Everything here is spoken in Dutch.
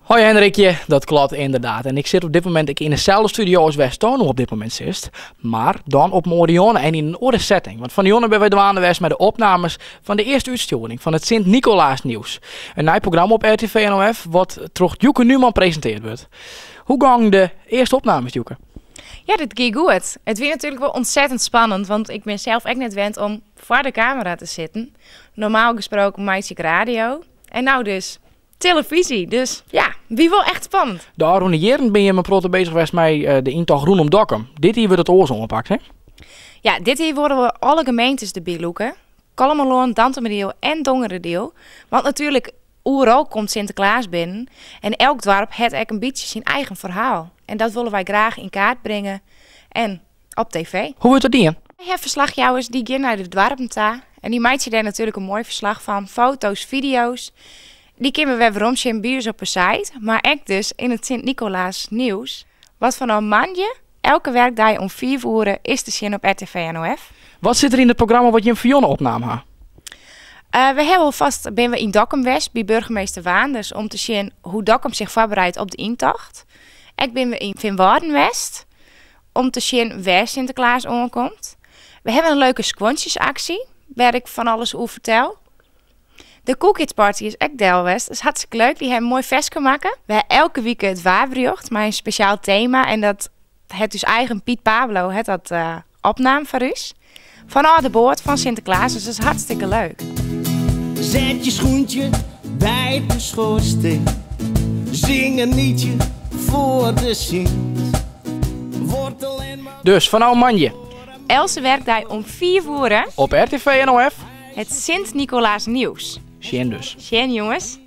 Hoi Henrikje, dat klopt inderdaad. En ik zit op dit moment in dezelfde studio als West Tono op dit moment zit. Maar dan op Morion en in een andere setting. Want van Dionne ben wij dwaande West met de opnames van de eerste uitsturing van het Sint-Nicolaas nieuws. Een nieuw programma op RTV NOF wat door Joeke Numan presenteerd wordt. Hoe gang de eerste opnames, Joeke? Ja, dat ging goed. Het was natuurlijk wel ontzettend spannend, want ik ben zelf echt net gewend om voor de camera te zitten. Normaal gesproken maak ik radio. En nou dus televisie. Dus ja, wie wel echt spannend. De Arone jaren ben je met protten bezig geweest met de intocht Roenum Dokkum. Dit hier wordt het oors opgepakt, hè? Ja, dit hier worden we alle gemeentes erbij loeken. Kalmeloon, Dantemerdeel en Dongerendeel. Want natuurlijk, overal komt Sinterklaas binnen. En elk dorp heeft ook een beetje zijn eigen verhaal. En dat willen wij graag in kaart brengen. En op tv. Hoe wordt dat die? We hebben verslagjouwers die gaan naar de dorpen ta. En die maakt je daar natuurlijk een mooi verslag van. Foto's, video's. Die kunnen we weer in bios op een site. Maar ook dus in het Sint-Nicolaas nieuws. Wat van een maandje, elke werkdag om 4 uur is te zien op RTV NOF. Wat zit er in het programma wat je in Fionne opname had? We hebben alvast ben we in Dokkum West bij burgemeester Waanders om te zien hoe Dokkum zich voorbereidt op de intocht. Ik ben we in Vinwarden West om te zien waar Sinterklaas aankomt. We hebben een leuke squantjesactie waar ik van alles over vertel. De Cool Kids Party is ook deel West. Dat is hartstikke leuk. Die hebben een mooi feest gemaakt. We hebben elke week het Waarbrjocht, maar een speciaal thema. En dat het dus eigen Piet Pablo het dat opname voor us. Van de boord van Sinterklaas, dus dat is hartstikke leuk. Zet je schoentje bij de schoorsteen. Zing een liedje voor de Sint. Wortel en Dus van nou manje. Else werkdag om 4 uur Op RTV NOF. het Sint-Nicolaas nieuws. Sjen dus. Sjen jongens.